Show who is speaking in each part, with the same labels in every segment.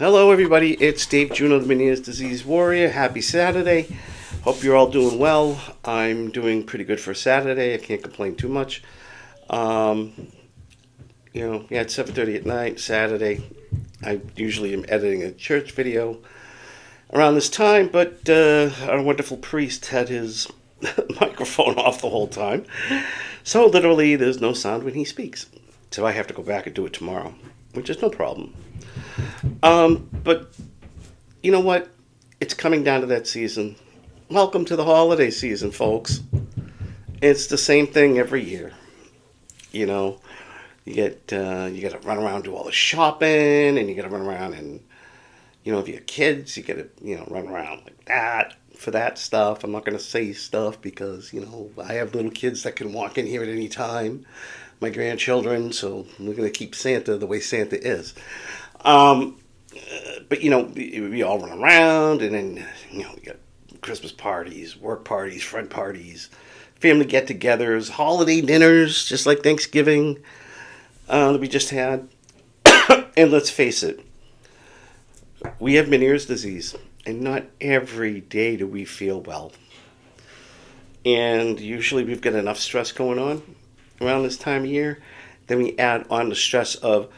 Speaker 1: Hello, everybody. It's Dave Juno, the Meniere's Disease Warrior. Happy Saturday. Hope you're all doing well. I'm doing pretty good for Saturday. I can't complain too much. Um, it's 7:30 at night, Saturday. I usually am editing a church video around this time, but our wonderful priest had his microphone off the whole time. So literally, there's no sound when he speaks. So I have to go back and do it tomorrow, which is no problem. But you know what? It's coming down to that season. Welcome to the holiday season, folks. It's the same thing every year. You know, you got to run around do all the shopping, and you got to run around and if you have kids, you got to run around like that for that stuff. I'm not going to say stuff because I have little kids that can walk in here at any time. My grandchildren, so we're going to keep Santa the way Santa is. But we all run around, and then we got Christmas parties, work parties, friend parties, family get-togethers, holiday dinners, just like Thanksgiving that we just had. And let's face it, we have Meniere's disease, and not every day do we feel well. And usually we've got enough stress going on around this time of year. Then we add on the stress of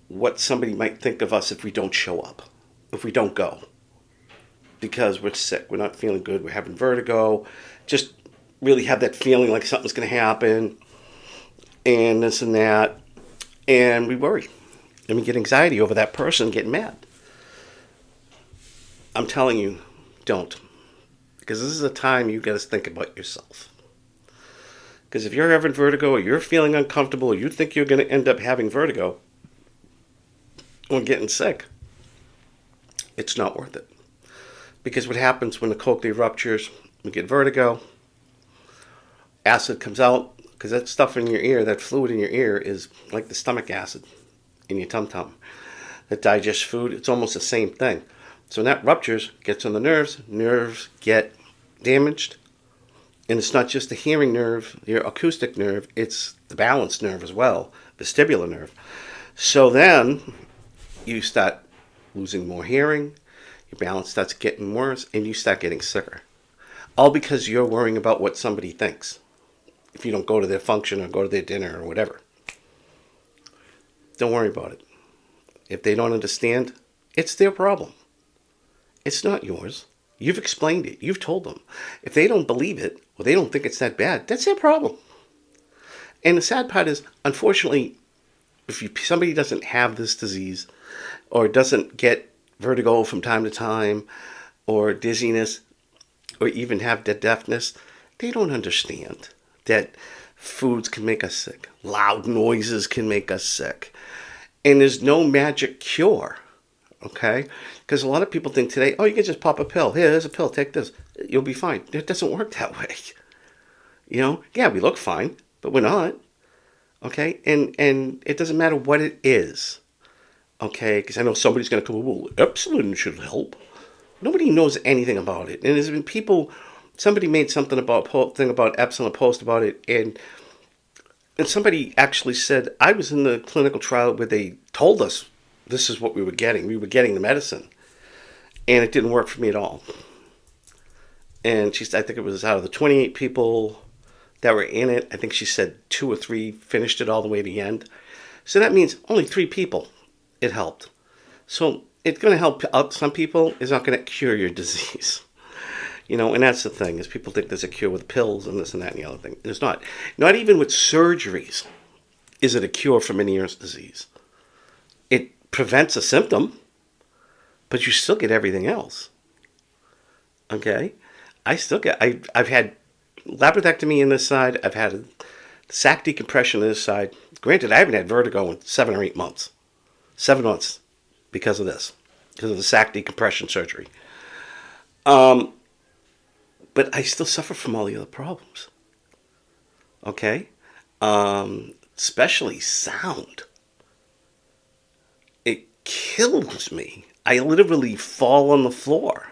Speaker 1: what somebody might think of us if we don't show up, if we don't go. Because we're sick, we're not feeling good, we're having vertigo, just really have that feeling like something's going to happen, and this and that, and we worry. And we get anxiety over that person getting mad. I'm telling you, don't. Because this is a time you got to think about yourself. Because if you're having vertigo, or you're feeling uncomfortable, or you think you're going to end up having vertigo, or getting sick, it's not worth it. Because what happens when the cochlea ruptures, we get vertigo, acid comes out, because that stuff in your ear, that fluid in your ear is like the stomach acid in your tum-tum that digests food. It's almost the same thing. So when that ruptures, gets on the nerves get damaged, and it's not just the hearing nerve, your acoustic nerve, it's the balance nerve as well, vestibular nerve. So then you start losing more hearing, your balance starts getting worse, and you start getting sicker. All because you're worrying about what somebody thinks if you don't go to their function or go to their dinner or whatever. Don't worry about it. If they don't understand, it's their problem. It's not yours. You've explained it. You've told them. If they don't believe it, or they don't think it's that bad, that's their problem. And the sad part is, unfortunately, if somebody doesn't have this disease, or doesn't get vertigo from time to time, or dizziness, or even have deafness, they don't understand that foods can make us sick. Loud noises can make us sick. And there's no magic cure, okay? Because a lot of people think today, oh, you can just pop a pill. Here, there's a pill, take this. You'll be fine. It doesn't work that way. Yeah, we look fine, but we're not, okay? And it doesn't matter what it is, okay? Because I know somebody's going to come, well, Epsilon should help. Nobody knows anything about it. And there's been people, somebody made something about Epsilon, a post about it, and somebody actually said, I was in the clinical trial where they told us this is what we were getting. We were getting the medicine. And it didn't work for me at all. And I think it was out of the 28 people that were in it, I think she said 2 or 3 finished it all the way to the end. So that means only 3 people it helped. So it's going to help out some people. It's not going to cure your disease. And that's the thing, is people think there's a cure with pills and this and that and the other thing. There's not. Not even with surgeries is it a cure for Meniere's disease. It prevents a symptom, but you still get everything else. Okay? I've had laparoscopy in this side. I've had a sac decompression on this side. Granted, I haven't had vertigo in 7 or 8 months. 7 months because of this. Because of the sac decompression surgery. But I still suffer from all the other problems. Okay? Especially sound. It kills me. I literally fall on the floor.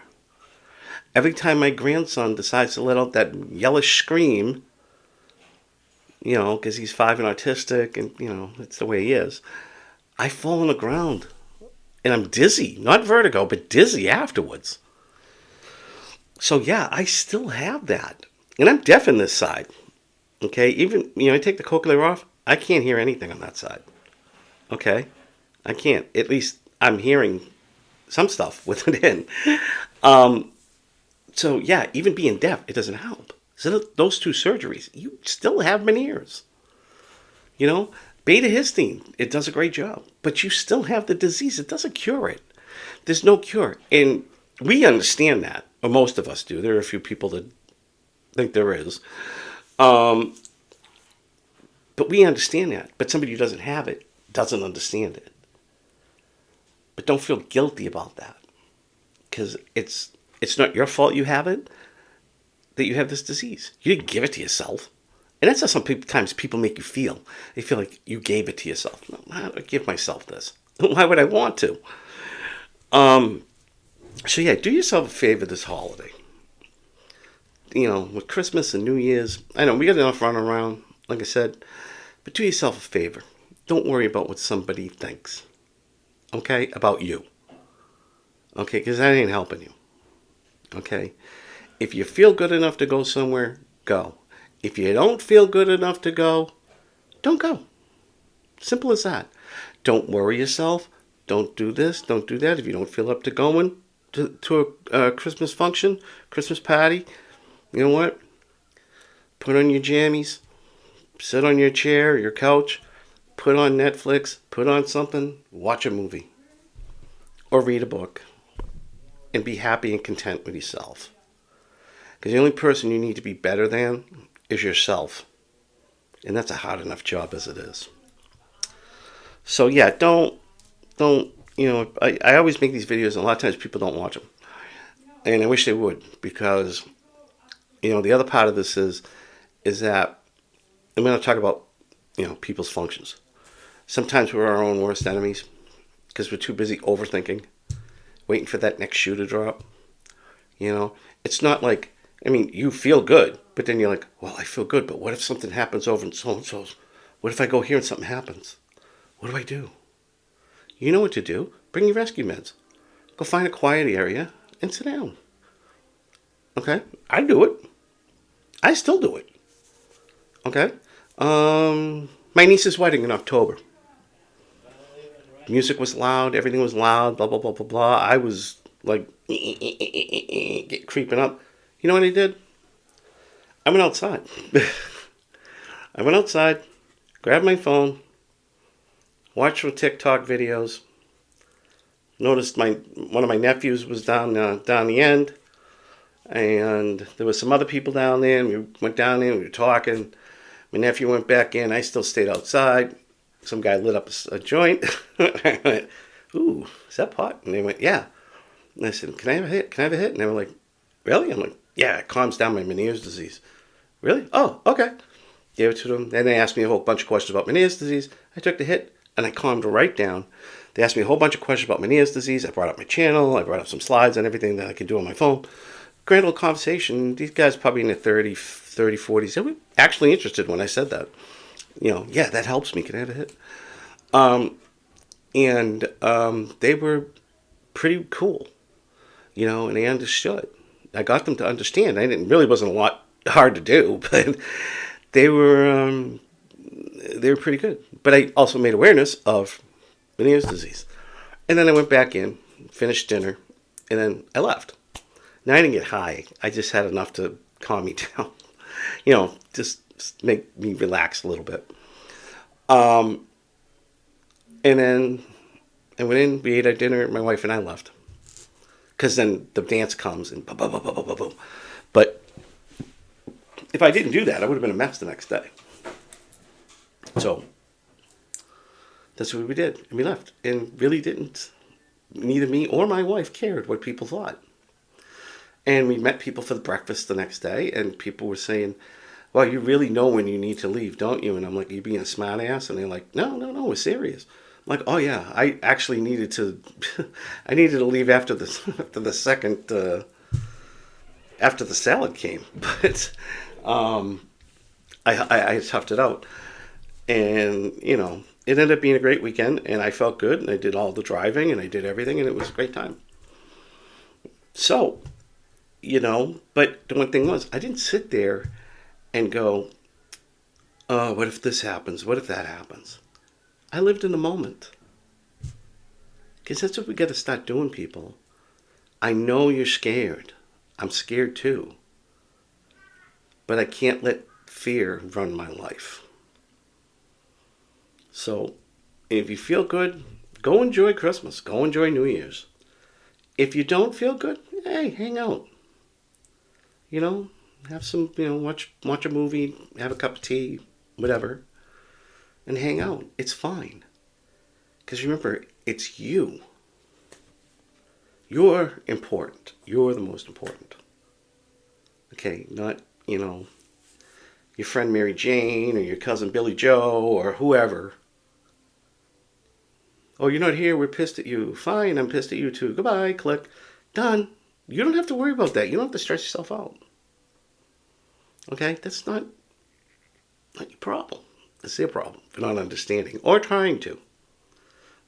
Speaker 1: Every time my grandson decides to let out that yellish scream, because he's 5 and autistic, and, it's the way he is, I fall on the ground And I'm dizzy, not vertigo, but dizzy afterwards. So yeah, I still have that. And I'm deaf in this side. Okay, even, I take the cochlear off, I can't hear anything on that side. Okay, I can't. At least I'm hearing some stuff with it in. Um, so yeah, even being deaf, it doesn't help. So those two surgeries, you still have Meniere's. You know, beta histine, it does a great job, but you still have the disease. It doesn't cure it. There's no cure, and we understand that, or most of us do. There are a few people that think there is, um, but we understand that. But somebody who doesn't have it doesn't understand it. But don't feel guilty about that, because it's not your fault you have it, that you have this disease. You didn't give it to yourself. And that's how sometimes people make you feel. They feel like you gave it to yourself. No, I don't give myself this. Why would I want to? Um, so yeah, do yourself a favor this holiday. With Christmas and New Year's, I know we got enough running around, like I said, but do yourself a favor. Don't worry about what somebody thinks, okay, about you, okay, because that ain't helping you, okay? If you feel good enough to go somewhere, go. If you don't feel good enough to go, don't go. Simple as that. Don't worry yourself. Don't do this. Don't do that. If you don't feel up to going to a Christmas function, Christmas party, you know what? Put on your jammies. Sit on your chair, your couch. Put on Netflix. Put on something. Watch a movie. Or read a book. And be happy and content with yourself. Because the only person you need to be better than is yourself. And that's a hard enough job as it is. So yeah, don't, I always make these videos and a lot of times people don't watch them. And I wish they would, because, the other part of this is that I'm going to talk about, people's functions. Sometimes we're our own worst enemies because we're too busy overthinking, waiting for that next shoe to drop. It's not like, you feel good, but then you're like, well, I feel good, but what if something happens over in so-and-so's? What if I go here and something happens? What do I do? You know what to do. Bring your rescue meds. Go find a quiet area and sit down. Okay? I do it. I still do it. Okay? My niece's wedding in October. Music was loud. Everything was loud. Blah, blah, blah, blah, blah. I was like, creeping up. You know what I did? I went outside. I went outside, grabbed my phone, watched some TikTok videos. Noticed one of my nephews was down the end, and there was some other people down there. And we went down there and we were talking. My nephew went back in. I still stayed outside. Some guy lit up a joint. I went, "Ooh, is that pot?" And they went, "Yeah." And I said, "Can I have a hit? Can I have a hit?" And they were like, "Really?" I'm like, "Yeah, it calms down my Meniere's disease." "Really? Oh, okay." Gave it to them. Then they asked me a whole bunch of questions about Meniere's disease. I took the hit and I calmed right down. They asked me a whole bunch of questions about Meniere's disease. I brought up my channel. I brought up some slides and everything that I could do on my phone. Grand old conversation. These guys probably in their 40s. They were actually interested when I said that. Yeah, that helps me. Can I have a hit? They were pretty cool, and they understood. I got them to understand. Wasn't a lot hard to do, but they were pretty good. But I also made awareness of Meniere's disease. And then I went back in, finished dinner, and then I left. Now, I didn't get high. I just had enough to calm me down. Just make me relax a little bit. And then I went in, we ate our dinner, my wife and I left. Because then the dance comes and boom, boom, boom, boom, boom, boom. But if I didn't do that, I would have been a mess the next day. So that's what we did. And we left. And really neither me or my wife cared what people thought. And we met people for the breakfast the next day, and people were saying, "Well, you really know when you need to leave, don't you?" And I'm like, "You being a smart ass?" And they're like, No, we're serious. I'm like, "Oh yeah, I actually needed to, I needed to leave after the second, after the salad came, but I toughed it out, and it ended up being a great weekend, and I felt good, and I did all the driving, and I did everything, and it was a great time. So, but the one thing was, I didn't sit there and go, oh, what if this happens? What if that happens? I lived in the moment. Because that's what we got to start doing, people. I know you're scared. I'm scared too. But I can't let fear run my life. So, if you feel good, go enjoy Christmas. Go enjoy New Year's. If you don't feel good, hey, hang out. Have some, watch a movie, have a cup of tea, whatever, and hang out. It's fine. Because remember, it's you. You're important. You're the most important. Okay, not, your friend Mary Jane or your cousin Billy Joe or whoever. Oh, you're not here, we're pissed at you. Fine, I'm pissed at you too. Goodbye, click. Done. You don't have to worry about that. You don't have to stress yourself out. Okay? That's not your problem. It's their problem for not understanding or trying to. And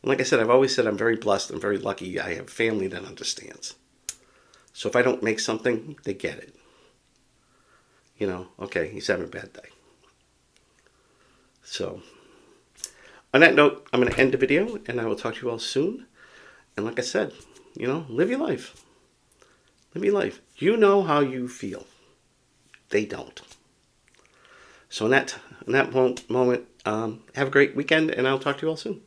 Speaker 1: like I said, I've always said I'm very blessed. I'm very lucky. I have family that understands. So if I don't make something, they get it. Okay, he's having a bad day. So, on that note, I'm going to end the video, and I will talk to you all soon. And like I said, live your life. Live your life. You know how you feel. They don't. So in that moment, have a great weekend, and I'll talk to you all soon.